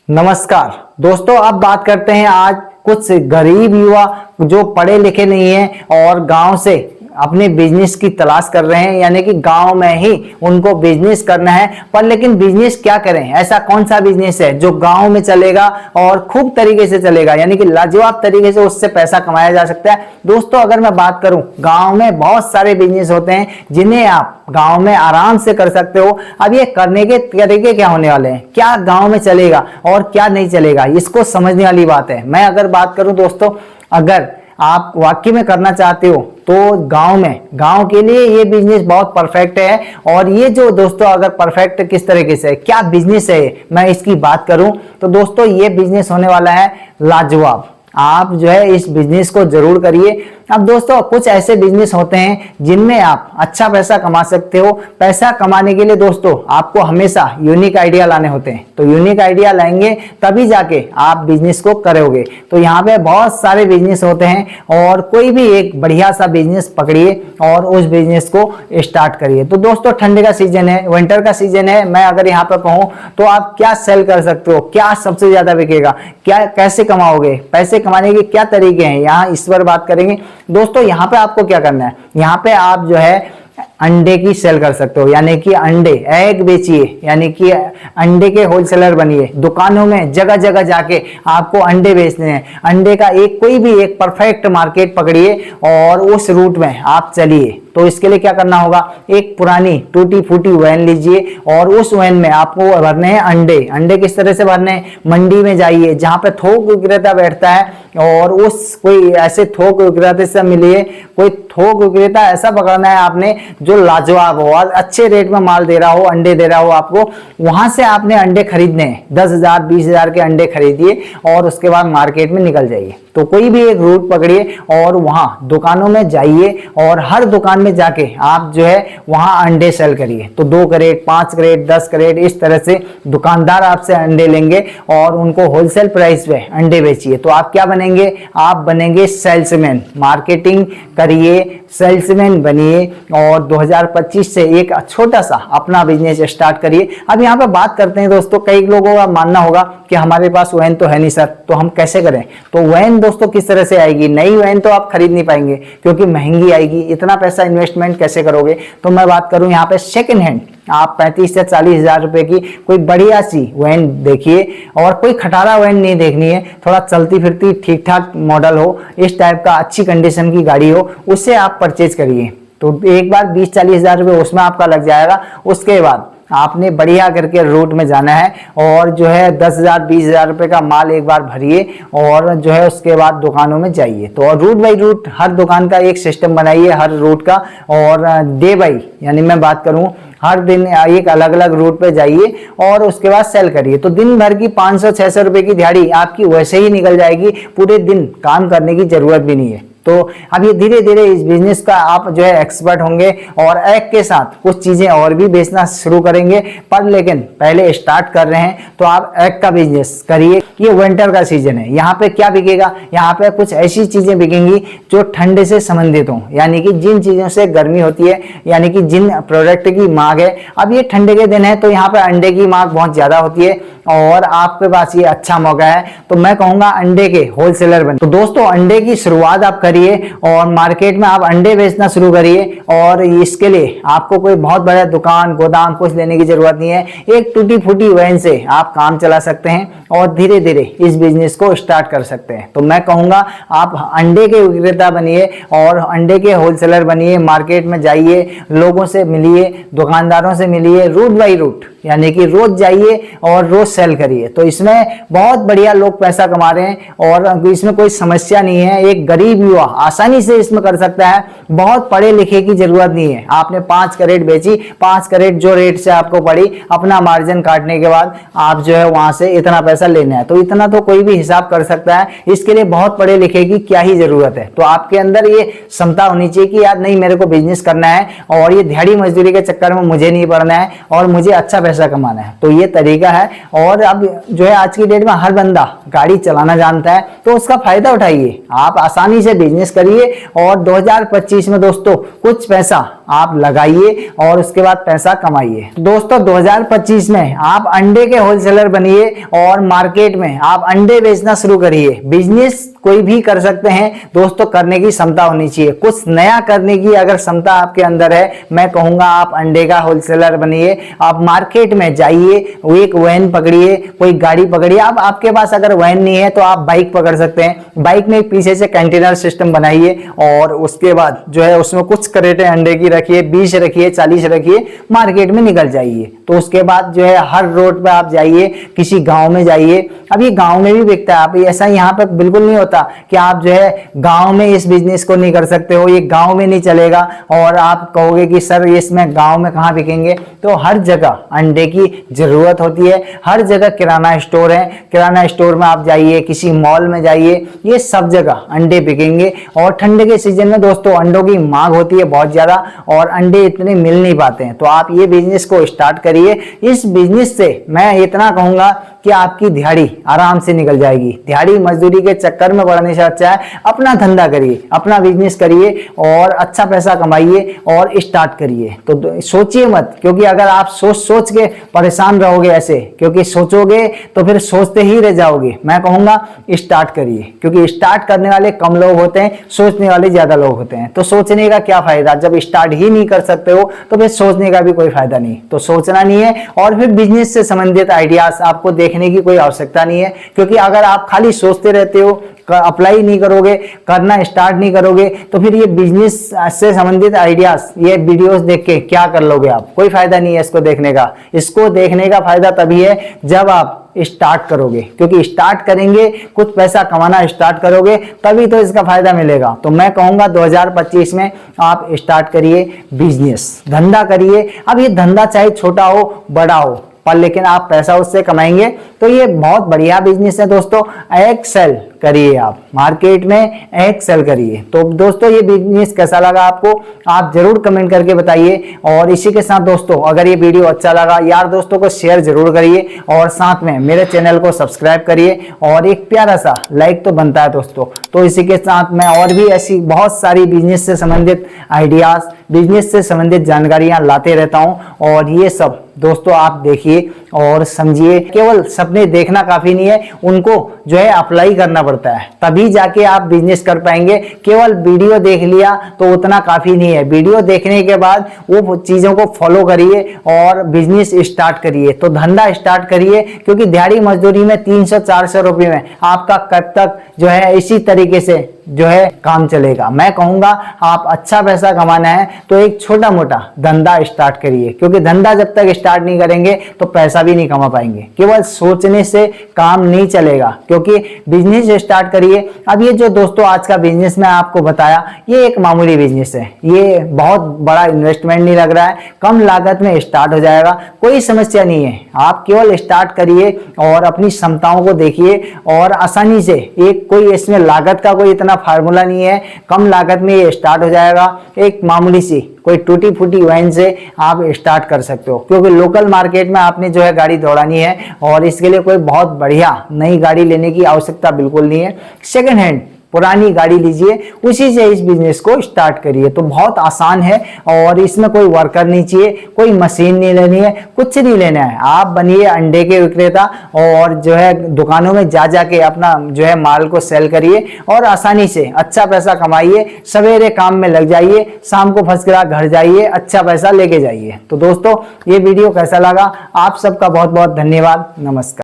नमस्कार दोस्तों, अब बात करते हैं आज कुछ गरीब युवा जो पढ़े लिखे नहीं हैं और गांव से अपने बिजनेस की तलाश कर रहे हैं, यानी कि गांव में ही उनको बिजनेस करना है। पर लेकिन बिजनेस क्या करें, ऐसा कौन सा बिजनेस है जो गांव में चलेगा और खूब तरीके से चलेगा, यानी कि लाजवाब तरीके से उससे पैसा कमाया जा सकता है। दोस्तों, अगर मैं बात करूं, गांव में बहुत सारे बिजनेस होते हैं जिन्हें आप गांव में आराम से कर सकते हो। अब ये करने के तरीके क्या होने वाले हैं, क्या गांव में चलेगा और क्या नहीं चलेगा, इसको समझने वाली बात है। मैं अगर बात करूं दोस्तों, अगर आप वाकई में करना चाहते हो तो गांव के लिए ये बिजनेस बहुत परफेक्ट है। और ये जो दोस्तों अगर परफेक्ट किस तरीके से है, क्या बिजनेस है, मैं इसकी बात करूं तो दोस्तों ये बिजनेस होने वाला है लाजवाब। आप जो है इस बिजनेस को जरूर करिए। अब दोस्तों कुछ ऐसे बिजनेस होते हैं जिनमें आप अच्छा पैसा कमा सकते हो। पैसा कमाने के लिए दोस्तों आपको हमेशा यूनिक आइडिया लाने होते हैं, तो यूनिक आइडिया लाएंगे तभी जाके आप बिजनेस को करोगे। तो यहाँ पे बहुत सारे बिजनेस होते हैं और कोई भी एक बढ़िया सा बिजनेस पकड़िए और उस बिजनेस को स्टार्ट करिए। तो दोस्तों ठंड का सीजन है, विंटर का सीजन है, मैं अगर यहाँ पे कहूँ तो आप क्या सेल कर सकते हो, क्या सबसे ज्यादा बिकेगा, क्या कैसे कमाओगे, पैसे कमाने के क्या तरीके हैं, यहाँ इस पर बात करेंगे। दोस्तों यहाँ पे आपको क्या करना है, यहाँ पे आप जो है अंडे की सेल कर सकते हो, यानी कि अंडे एग बेचिए, यानी कि अंडे के होलसेलर बनिए। दुकानों में जगह जगह जाके आपको अंडे बेचने हैं। अंडे का कोई भी एक परफेक्ट मार्केट पकड़िए और उस रूट में आप चलिए। तो इसके लिए क्या करना होगा, एक पुरानी टूटी फूटी वैन लीजिए और उस वैन में आपको भरने हैं अंडे। अंडे किस तरह से भरने हैं, मंडी में जाइए जहां पे थोक विक्रेता बैठता है और उस कोई ऐसे थोक विक्रेता से मिलिए। कोई थोक विक्रेता ऐसा पकड़ना है आपने जो लाजवाब हो और अच्छे रेट में माल दे रहा हो, अंडे दे रहा हो आपको। वहां से आपने अंडे खरीदने हैं, 10,000 20,000 के अंडे खरीदिए और उसके बाद मार्केट में निकल जाइए। तो कोई भी एक रूट पकड़िए और वहां दुकानों में जाइए और हर दुकान में जाके आप जो है वहां अंडे सेल करिए। तो 2 कैरेट 5 कैरेट 10 कैरेट इस तरह से दुकानदार आपसे अंडे लेंगे और उनको होलसेल प्राइस पे अंडे बेचिए। तो आप क्या बनेंगे, आप बनेंगे सेल्समैन। मार्केटिंग करिए, सेल्समैन बनिए और 2025 से एक छोटा सा अपना बिजनेस स्टार्ट करिए। अब यहाँ पे बात करते हैं दोस्तों, कई लोगों का मानना होगा कि हमारे पास वैन तो है नहीं सर, तो हम कैसे करें। तो वैन दोस्तों किस तरह से आएगी, नई वैन तो आप खरीद नहीं पाएंगे क्योंकि महंगी आएगी, इतना पैसा इन्वेस्टमेंट कैसे करोगे। तो मैं बात करूं यहाँ पे सेकंड हैंड, आप 35 से 40,000 रुपए की कोई बढ़िया सी वैन देखिए और कोई खटारा वैन नहीं देखनी है, थोड़ा चलती फिरती ठीक ठाक मॉडल हो, इस टाइप का अच्छी कंडीशन की गाड़ी हो, उससे आप परचेज करिए। तो एक बार 20-40,000 रुपए उसमें आपका लग जाएगा। उसके बाद आपने बढ़िया करके रूट में जाना है और जो है 10,000 20,000 रुपए का माल एक बार भरिए और जो है उसके बाद दुकानों में जाइए। तो और रूट बाई रूट हर दुकान का एक सिस्टम बनाइए हर रूट का, और डे बाई यानी मैं बात करूं हर दिन एक अलग अलग रूट पे जाइए और उसके बाद सेल करिए। तो दिन भर की 500-600 रुपए की दिहाड़ी आपकी वैसे ही निकल जाएगी, पूरे दिन काम करने की जरूरत भी नहीं है। तो अब ये धीरे धीरे इस बिजनेस का आप जो है एक्सपर्ट होंगे और एग के साथ कुछ चीजें और भी बेचना शुरू करेंगे। पर लेकिन पहले स्टार्ट कर रहे हैं तो आप एग का बिजनेस करिए। ये विंटर का सीजन है, यहाँ पे क्या बिकेगा, यहाँ पे कुछ ऐसी चीजें बिकेंगी जो ठंडे से संबंधित हों, यानी कि जिन चीजों से गर्मी होती है, यानी कि जिन प्रोडक्ट की मांग है। अब ये ठंडे के दिन है तो यहाँ पे अंडे की मांग बहुत ज्यादा होती है और आपके पास ये अच्छा मौका है। तो मैं कहूंगा अंडे के होलसेलर बने। तो दोस्तों अंडे की शुरुआत आप करिए और मार्केट में आप अंडे बेचना शुरू करिए। और इसके लिए आपको कोई बहुत बड़ा दुकान गोदाम कुछ लेने की जरूरत नहीं है, एक टूटी फूटी वैन से आप काम चला सकते हैं और धीरे धीरे इस बिजनेस को स्टार्ट कर सकते हैं। तो मैं कहूंगा आप अंडे के विक्रेता बनिए और अंडे के होलसेलर बनिए। मार्केट में जाइए, लोगों से मिलिए, दुकानदारों से मिलिए, रूट बाई रूट, यानी कि रोज जाइए और रोज सेल करिए। तो इसमें बहुत बढ़िया लोग पैसा कमा रहे हैं और इसमें कोई समस्या नहीं है। एक गरीब युवा आसानी से इसमें कर सकता है, बहुत पढ़े लिखे की जरूरत नहीं है। आपने 5 कैरेट बेची, 5 कैरेट जो रेट से आपको पड़ी, अपना मार्जिन काटने के बाद आप जो है वहां से इतना पैसा लेना है। तो इतना तो कोई भी हिसाब कर सकता है, इसके लिए बहुत पढ़े लिखे की क्या ही जरूरत है। तो आपके अंदर ये क्षमता होनी चाहिए कि यार नहीं, मेरे को बिजनेस करना है और ये दिहाड़ी मजदूरी के चक्कर में मुझे नहीं पड़ना है और मुझे अच्छा पैसा कमाना है। तो ये तरीका है। और अब जो है आज की डेट में हर बंदा गाड़ी चलाना जानता है, तो उसका फायदा उठाइए, आप आसानी से बिजनेस करिए और 2025 में दोस्तों कुछ पैसा आप लगाइए और उसके बाद पैसा कमाइए। दोस्तों 2025 में आप अंडे के होलसेलर बनिए और मार्केट में आप अंडे बेचना शुरू करिए। बिजनेस कोई भी कर सकते हैं दोस्तों, करने की क्षमता होनी चाहिए, कुछ नया करने की अगर क्षमता आपके अंदर है, मैं कहूंगा आप अंडे का होलसेलर बनिए। आप मार्केट में जाइए, एक वैन पकड़िए, कोई गाड़ी पकड़िए। आप आपके पास अगर वैन नहीं है तो आप बाइक पकड़ सकते हैं। बाइक में पीछे से कंटेनर सिस्टम बनाइए और उसके बाद जो है उसमें कुछ क्रेटें अंडे की रखिए, 20 रखिए, 40 रखिए, मार्केट में निकल जाइए। तो उसके बाद जो है हर रोड पे आप जाइए, किसी गांव में जाइए। अब ये गांव में भी बिकता है, आप ऐसा यहाँ पे बिल्कुल नहीं होता कि आप जो है गांव में इस बिजनेस को नहीं कर सकते हो, ये गांव में नहीं चलेगा और आप कहोगे कि सर इसमें गांव में कहाँ बिकेंगे। तो हर जगह अंडे की जरूरत होती है, हर जगह किराना स्टोर है, किराना स्टोर में आप जाइए, किसी मॉल में जाइए, ये सब जगह अंडे बिकेंगे। और ठंड के सीजन में दोस्तों अंडों की मांग होती है बहुत ज्यादा और अंडे इतने मिल नहीं पाते हैं। तो आप ये बिजनेस को स्टार्ट करिए। इस बिजनेस से मैं इतना कहूंगा कि आपकी दिहाड़ी आराम से निकल जाएगी। दिहाड़ी मजदूरी के चक्कर में पड़ने से अच्छा है अपना धंधा करिए, अपना बिजनेस करिए और अच्छा पैसा कमाइए और स्टार्ट करिए। तो सोचिए मत, क्योंकि अगर आप सोच के परेशान रहोगे ऐसे, क्योंकि सोचोगे तो फिर सोचते ही रह जाओगे। मैं कहूंगा स्टार्ट करिए, क्योंकि स्टार्ट करने वाले कम लोग होते हैं, सोचने वाले ज्यादा लोग होते हैं। तो सोचने का क्या फायदा, जब स्टार्ट ही नहीं कर सकते हो तो फिर सोचने का भी कोई फायदा नहीं। तो सोचना नहीं है और फिर बिजनेस से संबंधित आइडियाज आपको देखने की कोई आवश्यकता नहीं है, क्योंकि अगर आप खाली सोचते रहते हो, अप्लाई नहीं करोगे, करना स्टार्ट नहीं करोगे, तो फिर ये बिजनेस से संबंधित आइडियाज, ये वीडियोस देख के क्या कर लोगे आप, कोई फायदा नहीं है इसको देखने का। इसको देखने का फायदा तभी है जब आप स्टार्ट करोगे, क्योंकि स्टार्ट करेंगे, कुछ पैसा कमाना स्टार्ट करोगे तभी तो इसका फायदा मिलेगा। तो मैं कहूंगा 2025 में आप स्टार्ट करिए बिजनेस, धंधा करिए। अब ये धंधा चाहे छोटा हो बड़ा हो, पर लेकिन आप पैसा उससे कमाएंगे तो ये बहुत बढ़िया बिजनेस है दोस्तों। एक्सेल करिए, आप मार्केट में एक्सेल करिए। तो दोस्तों ये बिजनेस कैसा लगा आपको, आप जरूर कमेंट करके बताइए। और इसी के साथ दोस्तों अगर ये वीडियो अच्छा लगा, यार दोस्तों को शेयर जरूर करिए और साथ में मेरे चैनल को सब्सक्राइब करिए और एक प्यारा सा लाइक तो बनता है दोस्तों। तो इसी के साथ मैं और भी ऐसी बहुत सारी बिजनेस से संबंधित आइडियाज, बिजनेस से संबंधित जानकारियां लाते रहता हूं और ये सब दोस्तों आप देखिए और समझिए। केवल सपने देखना काफी नहीं है, उनको जो है अप्लाई करना पड़ता है, तभी जाके आप बिजनेस कर पाएंगे। केवल वीडियो देख लिया तो उतना काफी नहीं है, वीडियो देखने के बाद वो चीजों को फॉलो करिए और बिजनेस स्टार्ट करिए। तो धंधा स्टार्ट करिए, क्योंकि दिहाड़ी मजदूरी में 300-400 रुपये में आपका कब तक जो है इसी तरीके से जो है काम चलेगा। मैं कहूंगा आप अच्छा पैसा कमाना है तो एक छोटा मोटा धंधा स्टार्ट करिए, क्योंकि धंधा जब तक स्टार्ट नहीं करेंगे तो पैसा भी नहीं कमा पाएंगे। केवल सोचने से काम नहीं चलेगा, क्योंकि बिजनेस स्टार्ट करिए। अब ये जो दोस्तों आज का बिजनेस मैं आपको बताया, ये एक मामूली बिजनेस है, ये बहुत बड़ा इन्वेस्टमेंट नहीं लग रहा है, कम लागत में स्टार्ट हो जाएगा, कोई समस्या नहीं है। आप केवल स्टार्ट करिए और अपनी क्षमताओं को देखिए और आसानी से, एक कोई इसमें लागत का कोई इतना फार्मूला नहीं है, कम लागत में ये स्टार्ट हो जाएगा। एक मामूली सी कोई टूटी फूटी वैन से आप स्टार्ट कर सकते हो, क्योंकि लोकल मार्केट में आपने जो है गाड़ी दौड़ानी है और इसके लिए कोई बहुत बढ़िया नई गाड़ी लेने की आवश्यकता बिल्कुल नहीं है। सेकंड हैंड पुरानी गाड़ी लीजिए, उसी से इस बिजनेस को स्टार्ट करिए। तो बहुत आसान है और इसमें कोई वर्कर नहीं चाहिए, कोई मशीन नहीं लेनी है, कुछ नहीं लेना है। आप बनिए अंडे के विक्रेता और जो है दुकानों में जा जाके अपना जो है माल को सेल करिए और आसानी से अच्छा पैसा कमाइए। सवेरे काम में लग जाइए, शाम को फर्स्ट क्लास घर जाइए, अच्छा पैसा लेके जाइए। तो दोस्तों ये वीडियो कैसा लगा, आप सबका बहुत बहुत धन्यवाद, नमस्कार।